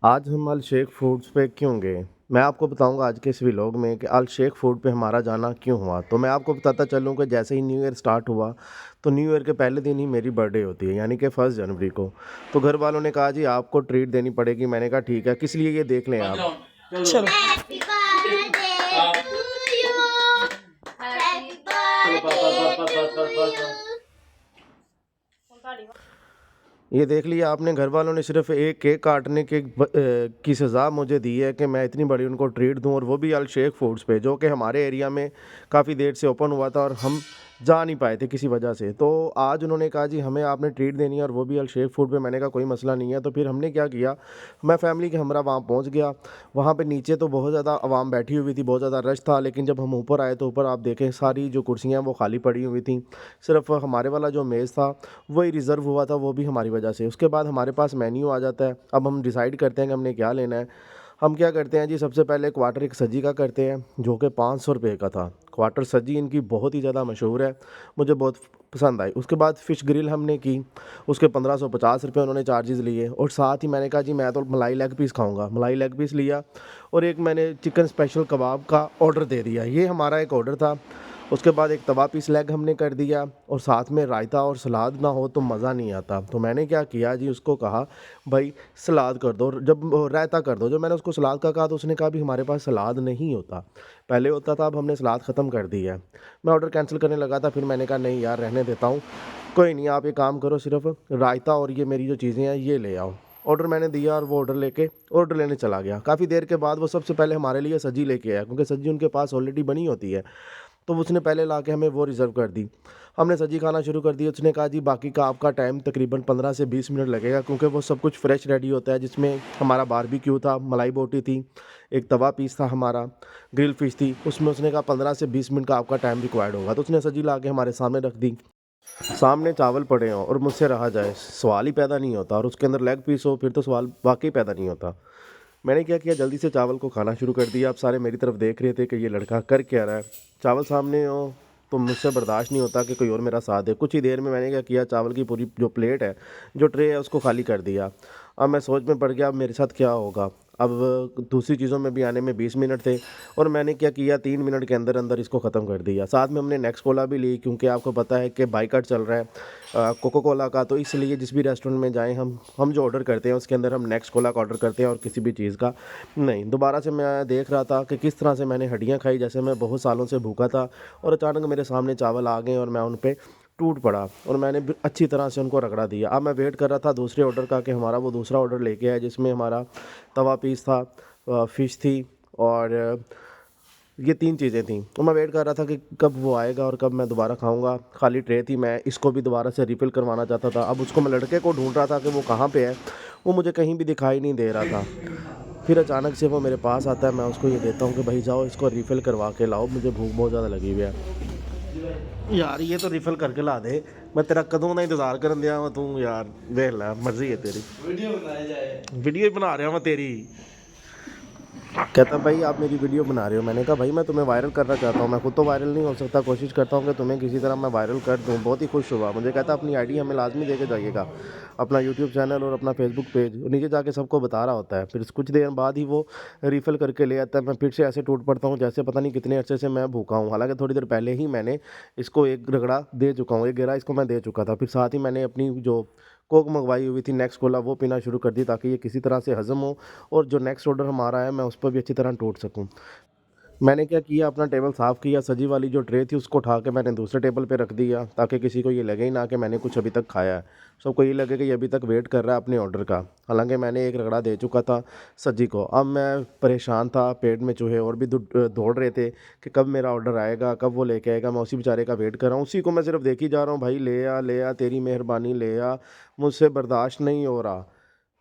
आज हम अल शेख फूड्स पे क्यों गए? मैं आपको बताऊंगा आज के इस व्लॉग में कि अल शेख फूड पे हमारा जाना क्यों हुआ। तो मैं आपको बताता चलूँ कि जैसे ही न्यू ईयर स्टार्ट हुआ तो न्यू ईयर के पहले दिन ही मेरी बर्थडे होती है, यानी कि 1 जनवरी को। तो घर वालों ने कहा जी आपको ट्रीट देनी पड़ेगी। मैंने कहा ठीक है, किस लिए ये देख लें आप। चलो। Happy birthday to you. Happy birthday to you. ये देख लिया आपने, घर वालों ने सिर्फ एक केक काटने की सज़ा मुझे दी है कि मैं इतनी बड़ी उनको ट्रीट दूं, और वो भी अल शेख फूड्स पे, जो कि हमारे एरिया में काफ़ी देर से ओपन हुआ था और हम जा नहीं पाए थे किसी वजह से। तो आज उन्होंने कहा जी हमें आपने ट्रीट देनी है, और वो भी अल शेख फूड पे। मैंने कहा कोई मसला नहीं है। तो फिर हमने क्या किया, मैं फैमिली के हमरा वहाँ पहुँच गया। वहाँ पे नीचे तो बहुत ज़्यादा आवाम बैठी हुई थी, बहुत ज़्यादा रश था, लेकिन जब हम ऊपर आए तो ऊपर आप देखें सारी जो कुर्सियाँ वो खाली पड़ी हुई थी। सिर्फ हमारे वाला जो मेज़ था वही रिज़र्व हुआ था, वो भी हमारी वजह से। उसके बाद हमारे पास मेन्यू आ जाता है। अब हम डिसाइड करते हैं कि हमने क्या लेना है। हम क्या करते हैं जी, सबसे पहले क्वार्टर एक सज्जी का करते हैं, जो कि 500 रुपये का था। क्वार्टर सज्जी इनकी बहुत ही ज़्यादा मशहूर है, मुझे बहुत पसंद आई। उसके बाद फ़िश ग्रिल हमने की, उसके 1550 रुपये उन्होंने चार्जेस लिए। और साथ ही मैंने कहा जी मैं तो मलाई लेग पीस खाऊंगा, मलाई लेग पीस लिया। और एक मैंने चिकन स्पेशल कबाब का ऑर्डर दे दिया। ये हमारा एक ऑर्डर था। उसके बाद एक तवा पीस लेग हमने कर दिया, और साथ में रायता और सलाद ना हो तो मज़ा नहीं आता। तो मैंने क्या किया जी, उसको कहा भाई सलाद कर दो, जब रायता कर दो। जब मैंने उसको सलाद का कहा तो उसने कहा भी हमारे पास सलाद नहीं होता, पहले होता था, अब हमने सलाद ख़त्म कर दी है। मैं ऑर्डर कैंसिल करने लगा था, फिर मैंने कहा नहीं यार रहने देता हूँ, कोई नहीं, आप ये काम करो, सिर्फ रायता और ये मेरी जो चीज़ें हैं ये ले आओ। ऑर्डर मैंने दिया और वो ऑर्डर लेने चला गया। काफ़ी देर के बाद वो सबसे पहले हमारे लिए सब्जी लेके आया, क्योंकि सब्जी उनके पास ऑलरेडी बनी होती है। तो उसने पहले ला के हमें वो रिज़र्व कर दी। हमने सब्ज़ी खाना शुरू कर दी। उसने कहा जी बाकी का आपका टाइम तकरीबन 15 से 20 मिनट लगेगा, क्योंकि वो सब कुछ फ्रेश रेडी होता है, जिसमें हमारा बारबेक्यू था, मलाई बोटी थी, एक तवा पीस था हमारा, ग्रिल फिश थी। उसमें उसने कहा 15 से 20 मिनट का आपका टाइम रिक्वायर्ड होगा। तो उसने सब्ज़ी ला के हमारे सामने रख दी। सामने चावल पड़े हों और मुझसे रहा जाए, सवाल ही पैदा नहीं होता, और उसके अंदर लेग पीस हो फिर तो सवाल वाकई पैदा नहीं होता। मैंने क्या किया, जल्दी से चावल को खाना शुरू कर दिया। आप सारे मेरी तरफ देख रहे थे कि ये लड़का कर क्या रहा है। चावल सामने हो तो मुझसे बर्दाश्त नहीं होता कि कोई और मेरा साथ दे। कुछ ही देर में मैंने क्या किया, चावल की पूरी जो प्लेट है, जो ट्रे है, उसको खाली कर दिया। अब मैं सोच में पड़ गया अब मेरे साथ क्या होगा। अब दूसरी चीज़ों में भी आने में 20 मिनट थे, और मैंने क्या किया, 3 मिनट के अंदर अंदर इसको ख़त्म कर दिया। साथ में हमने नेक्स्ट कोला भी ली, क्योंकि आपको पता है कि बाइकआउट चल रहा है कोको कोला का। तो इसलिए जिस भी रेस्टोरेंट में जाएं, हम जो ऑर्डर करते हैं उसके अंदर हम नेक्स्ट कोला का ऑर्डर करते हैं, और किसी भी चीज़ का नहीं। दोबारा से मैं देख रहा था कि किस तरह से मैंने हड्डियाँ खाई, जैसे मैं बहुत सालों से भूखा था, और अचानक मेरे सामने चावल आ गए और मैं उन पे टूट पड़ा, और मैंने अच्छी तरह से उनको रगड़ा दिया। अब मैं वेट कर रहा था दूसरे ऑर्डर का, कि हमारा वो दूसरा ऑर्डर लेके आया, जिसमें हमारा तवा पीस था, फ़िश थी, और ये 3 चीज़ें थी। तो मैं वेट कर रहा था कि कब वो आएगा और कब मैं दोबारा खाऊंगा। खाली ट्रे थी, मैं इसको भी दोबारा से रिफ़िल करवाना चाहता था। अब उसको मैं लड़के को ढूंढ रहा था कि वो कहाँ पे है, वो मुझे कहीं भी दिखाई नहीं दे रहा था। फिर अचानक से वो मेरे पास आता है, मैं उसको ये देता हूँ कि भाई जाओ इसको रिफ़िल करवा के लाओ, मुझे भूख बहुत ज़्यादा लगी हुई है। यार ये तो रिफ़िल करके ला दे, मैं तेरा कदों का इंतज़ार करन दिया वा, तू यार देख लै, मर्जी है तेरी। वीडियो ही बना रहा मैं तेरी। कहता भाई आप मेरी वीडियो बना रहे हो। मैंने कहा भाई मैं तुम्हें वायरल करना चाहता हूँ, मैं खुद तो वायरल नहीं हो सकता, कोशिश करता हूँ कि तुम्हें किसी तरह मैं वायरल कर दूँ। बहुत ही खुश हुआ। मुझे कहता अपनी आईडी हमें लाजमी दे के जाइएगा, अपना यूट्यूब चैनल और अपना फेसबुक पेज। नीचे जाके सबको बता रहा होता है। फिर कुछ देर बाद ही वो रिफ़िल करके ले आता है। मैं फिर से ऐसे टूट पड़ता हूँ जैसे पता नहीं कितने अरसे से मैं भूखा हूँ। हालांकि थोड़ी देर पहले ही मैंने इसको एक रगड़ा दे चुका हूँ, एक गिरा इसको मैं दे चुका था। फिर साथ ही मैंने अपनी जो कोक मंगवाई हुई थी नेक्स्ट कोला, वो पीना शुरू कर दी, ताकि ये किसी तरह से हज़म हो, और जो नेक्स्ट ऑर्डर हमारा है मैं उस पर भी अच्छी तरह टूट सकूँ। मैंने क्या किया, अपना टेबल साफ़ किया, सजी वाली जो ट्रे थी उसको उठा के मैंने दूसरे टेबल पे रख दिया, ताकि किसी को ये लगे ही ना कि मैंने कुछ अभी तक खाया है। सबको ये लगे कि ये अभी तक वेट कर रहा है अपने ऑर्डर का। हालांकि मैंने एक रगड़ा दे चुका था सज्जी को। अब मैं परेशान था, पेट में चूहे और भी दौड़ रहे थे कि कब मेरा ऑर्डर आएगा, कब वो लेके आएगा। मैं उसी बेचारे का वेट कर रहा हूँ, उसी को मैं सिर्फ देखी जा रहा हूँ, भाई ले आ तेरी मेहरबानी ले आ, मुझसे बर्दाश्त नहीं हो रहा।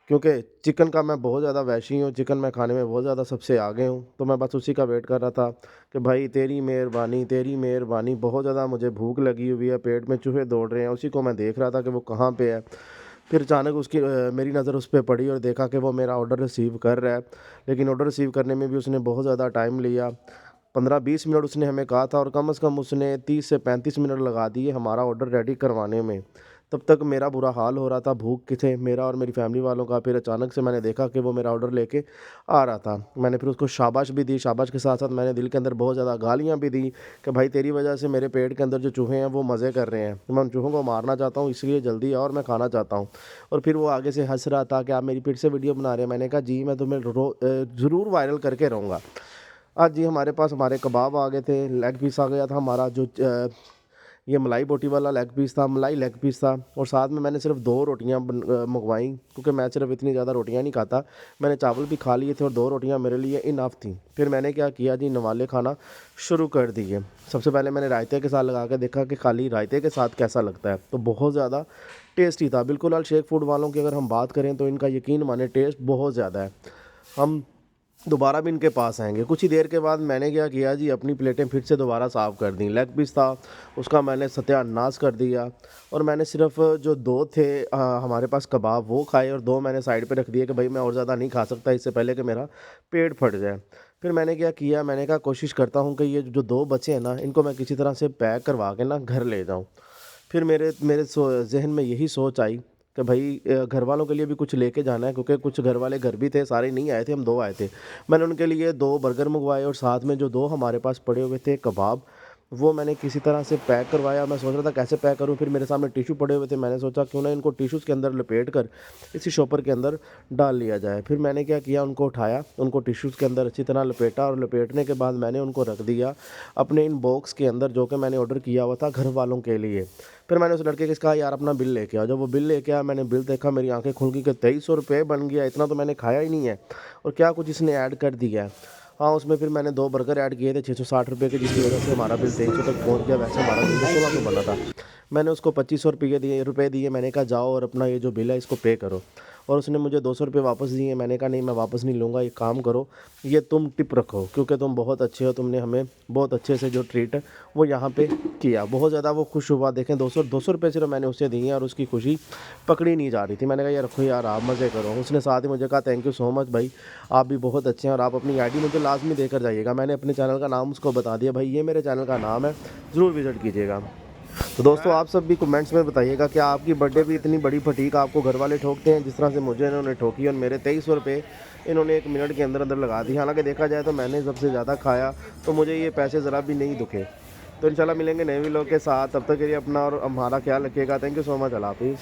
क्योंकि चिकन का मैं बहुत ज़्यादा वैशी हूँ, चिकन मैं खाने में बहुत ज़्यादा सबसे आगे हूँ। तो मैं बस उसी का वेट कर रहा था कि भाई तेरी मेहरबानी, बहुत ज़्यादा मुझे भूख लगी हुई है, पेट में चूहे दौड़ रहे हैं। उसी को मैं देख रहा था कि वो कहाँ पे है। फिर अचानक मेरी नज़र उस पर पड़ी और देखा कि वो मेरा ऑर्डर रिसीव कर रहा है। लेकिन ऑर्डर रिसीव करने में भी उसने बहुत ज़्यादा टाइम लिया। 15-20 मिनट उसने हमें कहा था, और कम से कम उसने 30 से 35 मिनट लगा दिए हमारा ऑर्डर रेडी करवाने में। तब तक मेरा बुरा हाल हो रहा था, भूख के थे मेरा और मेरी फैमिली वालों का। फिर अचानक से मैंने देखा कि वो मेरा ऑर्डर लेके आ रहा था। मैंने फिर उसको शाबाश भी दी, शाबाश के साथ साथ मैंने दिल के अंदर बहुत ज़्यादा गालियाँ भी दी कि भाई तेरी वजह से मेरे पेट के अंदर जो चूहे हैं वो मज़े कर रहे हैं, मैं उन चूहों को मारना चाहता हूँ, इसलिए जल्दी आओ और मैं खाना चाहता हूँ। और फिर वो आगे से हंस रहा था कि आप मेरी फिर से वीडियो बना रहे हैं। मैंने कहा जी मैं तुम्हें ज़रूर वायरल करके रहूँगा। आज जी हमारे पास हमारे कबाब आ गए थे, लेग पीस आ गया था हमारा, जो ये मलाई बोटी वाला लेग पीस था, मलाई लेग पीस था। और साथ में मैंने सिर्फ 2 रोटियां मंगवाई, क्योंकि मैं सिर्फ इतनी ज़्यादा रोटियां नहीं खाता। मैंने चावल भी खा लिए थे और 2 रोटियां मेरे लिए इनफ थी। फिर मैंने क्या किया जी, नवाले खाना शुरू कर दिए। सबसे पहले मैंने रायते के साथ लगा के देखा कि खाली रायते के साथ कैसा लगता है, तो बहुत ज़्यादा टेस्टी था। बिल्कुल अल शेख फूड वालों की अगर हम बात करें तो इनका यकीन माने टेस्ट बहुत ज़्यादा है। हम दोबारा भी इनके पास आएंगे। कुछ ही देर के बाद मैंने क्या किया जी, अपनी प्लेटें फिर से दोबारा साफ़ कर दी। लेग पीस था उसका मैंने सत्यानाश कर दिया और मैंने सिर्फ जो 2 थे हमारे पास कबाब वो खाए और 2 मैंने साइड पे रख दिए कि भाई मैं और ज़्यादा नहीं खा सकता इससे पहले कि मेरा पेट फट जाए। फिर मैंने क्या किया, मैंने कहा कोशिश करता हूँ कि ये जो 2 बचे हैं ना, इनको मैं किसी तरह से पैक करवा के ना घर ले जाऊँ। फिर मेरे मेरे ज़हन में यही सोच आई कि भाई घर वालों के लिए भी कुछ लेके जाना है, क्योंकि कुछ घर वाले घर भी थे, सारे नहीं आए थे, हम 2 आए थे। मैंने उनके लिए 2 बर्गर मंगवाए और साथ में जो 2 हमारे पास पड़े हुए थे कबाब, वो मैंने किसी तरह से पैक करवाया। मैं सोच रहा था कैसे पैक करूं, फिर मेरे सामने टिश्यू पड़े हुए थे, मैंने सोचा क्यों ना इनको टिश्यूज़ के अंदर लपेट कर इसी शॉपर के अंदर डाल लिया जाए। फिर मैंने क्या किया, उनको उठाया, उनको टिश्यूज़ के अंदर अच्छी तरह लपेटा और लपेटने के बाद मैंने उनको रख दिया अपने इन बॉक्स के अंदर जो कि मैंने ऑर्डर किया हुआ था घर वालों के लिए। फिर मैंने उस लड़के के कहा यार अपना बिल लेके आओ। जब वो बिल लेके आया, मैंने बिल देखा, मेरी आंखें खुल गई कि 2300 रुपये बन गया। इतना तो मैंने खाया ही नहीं है और क्या कुछ इसने ऐड कर दिया है। हाँ, उसमें फिर मैंने 2 बर्गर ऐड किए थे 660 रुपये के, जिसकी वजह से हमारा बिल 2300 तक पहुंच गया। वैसे हमारा बिल 1600 बना था। मैंने उसको 2500 रुपये दिए। मैंने कहा जाओ और अपना ये जो बिल है इसको पे करो। और उसने मुझे 200 रुपये वापस दिए। मैंने कहा नहीं मैं वापस नहीं लूँगा, एक काम करो ये तुम टिप रखो, क्योंकि तुम बहुत अच्छे हो, तुमने हमें बहुत अच्छे से जो ट्रीट है वो यहाँ पे किया। बहुत ज़्यादा वो खुश हुआ। देखें 200 रुपये सिर्फ मैंने उसे दिए और उसकी खुशी पकड़ी नहीं जा रही थी। मैंने कहा यार रखो यार, आप मज़े करो। उसने साथ ही मुझे कहा थैंक यू सो मच भाई, आप भी बहुत अच्छे हैं और आप अपनी आईडी मुझे लाजमी देकर जाइएगा। मैंने अपने चैनल का नाम उसको बता दिया, भाई ये मेरे चैनल का नाम है, ज़रूर विज़िट कीजिएगा। तो दोस्तों आप सब भी कमेंट्स में बताइएगा कि आपकी बर्थडे भी इतनी बड़ी फटीक आपको घर वाले ठोकते हैं जिस तरह से मुझे इन्होंने ठोकी और मेरे 2300 रुपये इन्होंने 1 मिनट के अंदर अंदर लगा दी। हालांकि देखा जाए तो मैंने सबसे ज़्यादा खाया, तो मुझे ये पैसे ज़रा भी नहीं दुखे। तो इंशाल्लाह मिलेंगे नए व्लॉग के साथ, तब तक के लिए अपना और हमारा ख्याल रखिएगा। थैंक यू सो मच, अल्लाह हाफिज़।